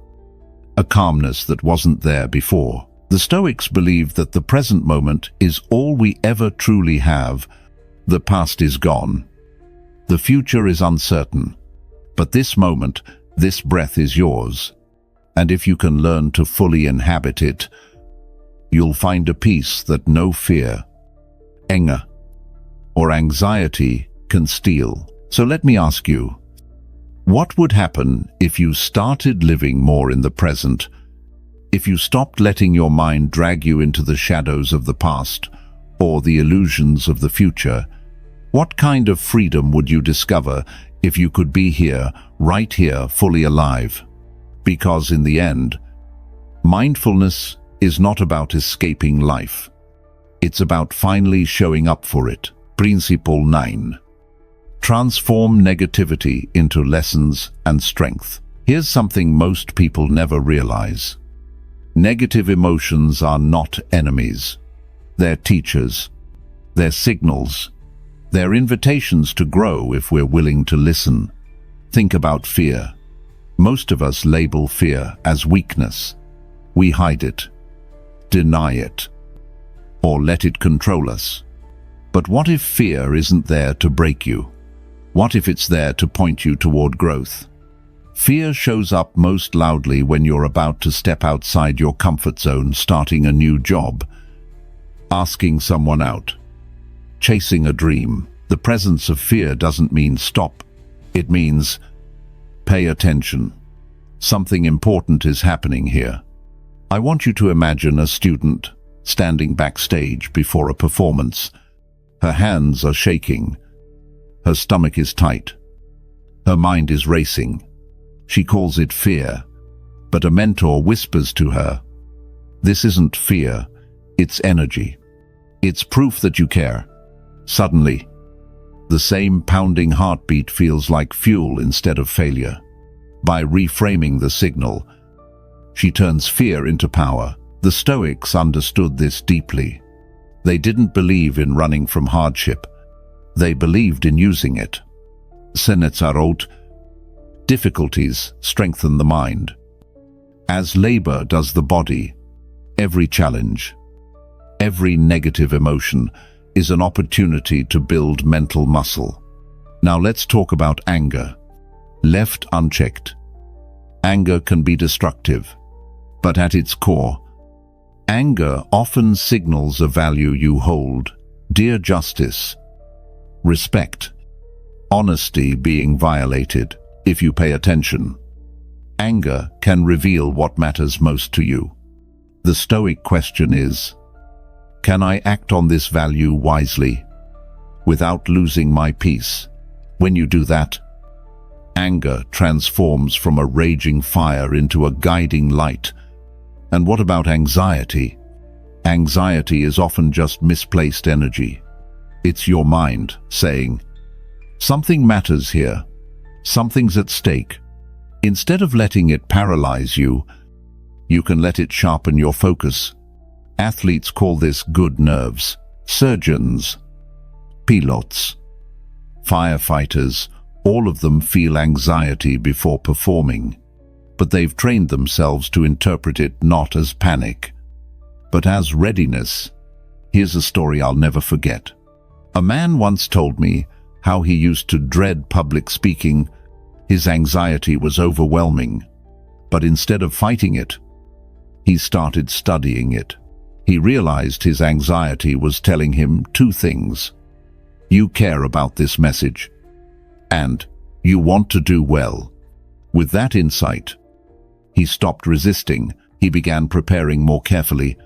a calmness that wasn't there before. The Stoics believed that the present moment is all we ever truly have. The past is gone. The future is uncertain, but this moment, this breath is yours. And if you can learn to fully inhabit it, you'll find a peace that no fear, anger, or anxiety can steal. So let me ask you, what would happen if you started living more in the present? If you stopped letting your mind drag you into the shadows of the past or the illusions of the future? What kind of freedom would you discover if you could be here, right here, fully alive? Because in the end, mindfulness is not about escaping life. It's about finally showing up for it. Principle 9. Transform negativity into lessons and strength. Here's something most people never realize. Negative emotions are not enemies. They're teachers. They're signals. They're invitations to grow if we're willing to listen. Think about fear. Most of us label fear as weakness. We hide it, deny it, or let it control us. But what if fear isn't there to break you? What if it's there to point you toward growth? Fear shows up most loudly when you're about to step outside your comfort zone, starting a new job, asking someone out, chasing a dream. The presence of fear doesn't mean stop. It means pay attention. Something important is happening here. I want you to imagine a student standing backstage before a performance. Her hands are shaking. Her stomach is tight. Her mind is racing. She calls it fear, but a mentor whispers to her, This isn't fear, it's energy. It's proof that you care. Suddenly, the same pounding heartbeat feels like fuel instead of failure. By reframing the signal, she turns fear into power. The Stoics understood this deeply. They didn't believe in running from hardship. They believed in using it. Seneca wrote, "Difficulties strengthen the mind. As labor does the body, every challenge, every negative emotion is an opportunity to build mental muscle." Now let's talk about anger. Left unchecked, anger can be destructive. But at its core, anger often signals a value you hold: dear justice, respect, honesty being violated. If you pay attention, anger can reveal what matters most to you. The Stoic question is, can I act on this value wisely, without losing my peace? When you do that, anger transforms from a raging fire into a guiding light. And what about anxiety? Anxiety is often just misplaced energy. It's your mind saying, something matters here, something's at stake. Instead of letting it paralyze you, you can let it sharpen your focus. Athletes call this good nerves. Surgeons, pilots, firefighters, all of them feel anxiety before performing. But they've trained themselves to interpret it not as panic, but as readiness. Here's a story I'll never forget. A man once told me how he used to dread public speaking. His anxiety was overwhelming, but instead of fighting it, he started studying it. He realized his anxiety was telling him two things: you care about this message, and you want to do well. With that insight, he stopped resisting. He began preparing more carefully,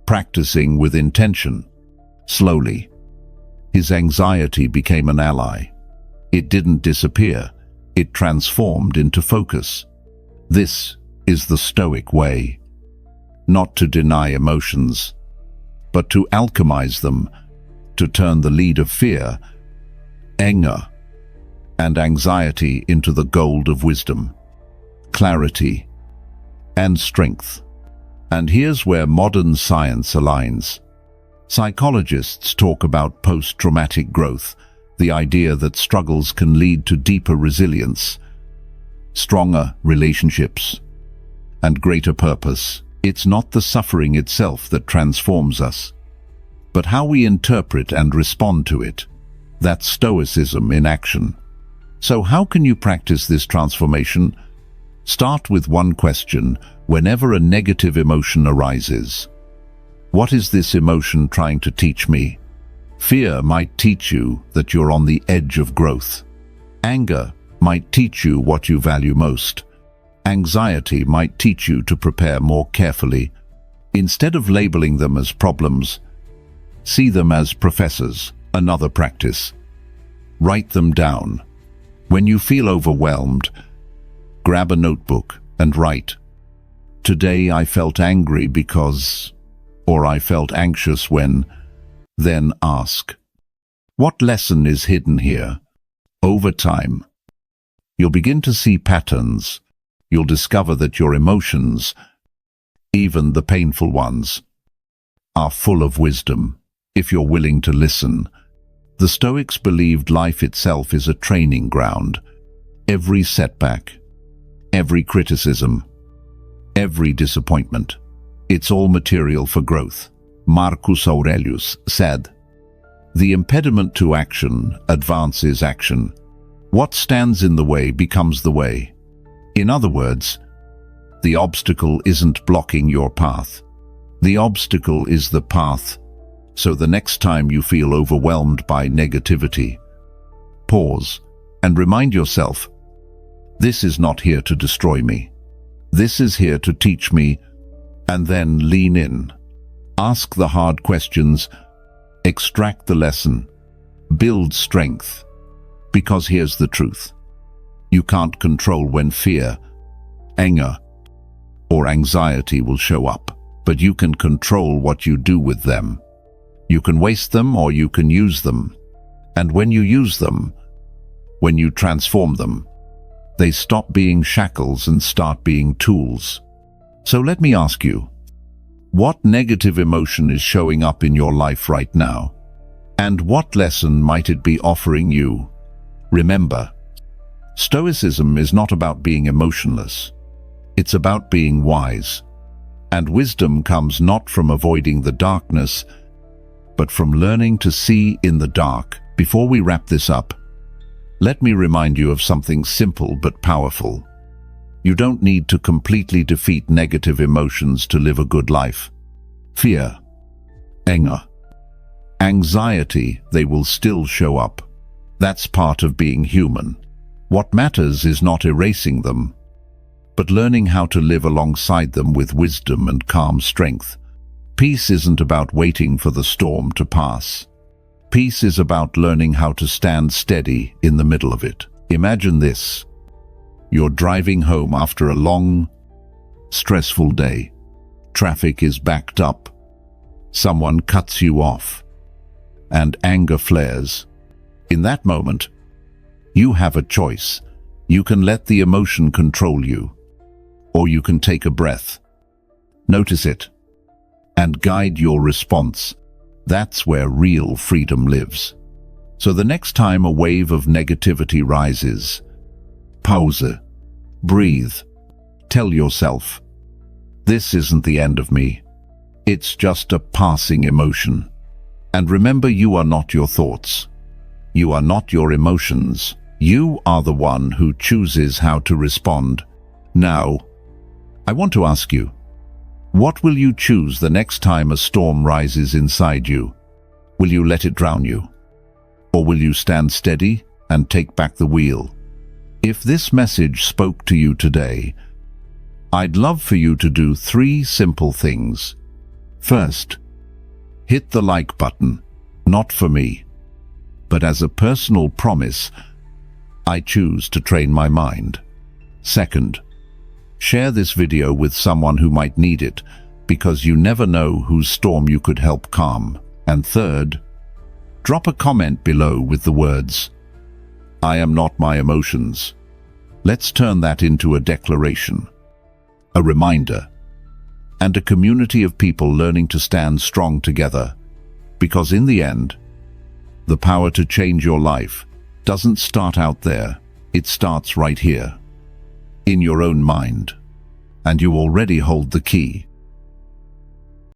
practicing with intention. Slowly, his anxiety became an ally. It didn't disappear. It transformed into focus. This is the Stoic way. Not to deny emotions, but to alchemize them, to turn the lead of fear, anger, and anxiety into the gold of wisdom, clarity, and strength. And here's where modern science aligns. Psychologists talk about post-traumatic growth, the idea that struggles can lead to deeper resilience, stronger relationships, and greater purpose. It's not the suffering itself that transforms us, but how we interpret and respond to it. That's Stoicism in action. So how can you practice this transformation? Start with one question whenever a negative emotion arises. What is this emotion trying to teach me? Fear might teach you that you're on the edge of growth. Anger might teach you what you value most. Anxiety might teach you to prepare more carefully. Instead of labeling them as problems, see them as professors. Another practice: write them down. When you feel overwhelmed, grab a notebook and write, "Today I felt angry because," or "I felt anxious when." Then ask, what lesson is hidden here? Over time, you'll begin to see patterns. You'll discover that your emotions, even the painful ones, are full of wisdom, if you're willing to listen. The Stoics believed life itself is a training ground. Every setback, every criticism, every disappointment, it's all material for growth. Marcus Aurelius said, "The impediment to action advances action. What stands in the way becomes the way." In other words, the obstacle isn't blocking your path. The obstacle is the path. So the next time you feel overwhelmed by negativity, pause and remind yourself, this is not here to destroy me. This is here to teach me. And then lean in. Ask the hard questions. Extract the lesson. Build strength. Because here's the truth. You can't control when fear, anger, or anxiety will show up. but you can control what you do with them. You can waste them or you can use them. And when you use them, when you transform them, they stop being shackles and start being tools. So let me ask you, what negative emotion is showing up in your life right now? And what lesson might it be offering you? Remember, Stoicism is not about being emotionless. It's about being wise. And wisdom comes not from avoiding the darkness, but from learning to see in the dark. Before we wrap this up, let me remind you of something simple but powerful. You don't need to completely defeat negative emotions to live a good life. Fear, anger, anxiety, they will still show up. That's part of being human. What matters is not erasing them, but learning how to live alongside them with wisdom and calm strength. Peace isn't about waiting for the storm to pass. Peace is about learning how to stand steady in the middle of it. Imagine this. You're driving home after a long, stressful day. Traffic is backed up. Someone cuts you off, and anger flares. In that moment, you have a choice. You can let the emotion control you, or you can take a breath, notice it, and guide your response. That's where real freedom lives. So the next time a wave of negativity rises, pause, breathe, tell yourself, this isn't the end of me. It's just a passing emotion. And remember, you are not your thoughts. You are not your emotions. You are the one who chooses how to respond. Now, I want to ask you, what will you choose the next time a storm rises inside you? Will you let it drown you? Or will you stand steady and take back the wheel? If this message spoke to you today, I'd love for you to do 3 simple things. First, hit the like button, not for me, but as a personal promise, I choose to train my mind. Second, share this video with someone who might need it, because you never know whose storm you could help calm. And third, drop a comment below with the words, I am not my emotions. Let's turn that into a declaration, a reminder, and a community of people learning to stand strong together. Because in the end, the power to change your life doesn't start out there. It starts right here, in your own mind. And you already hold the key.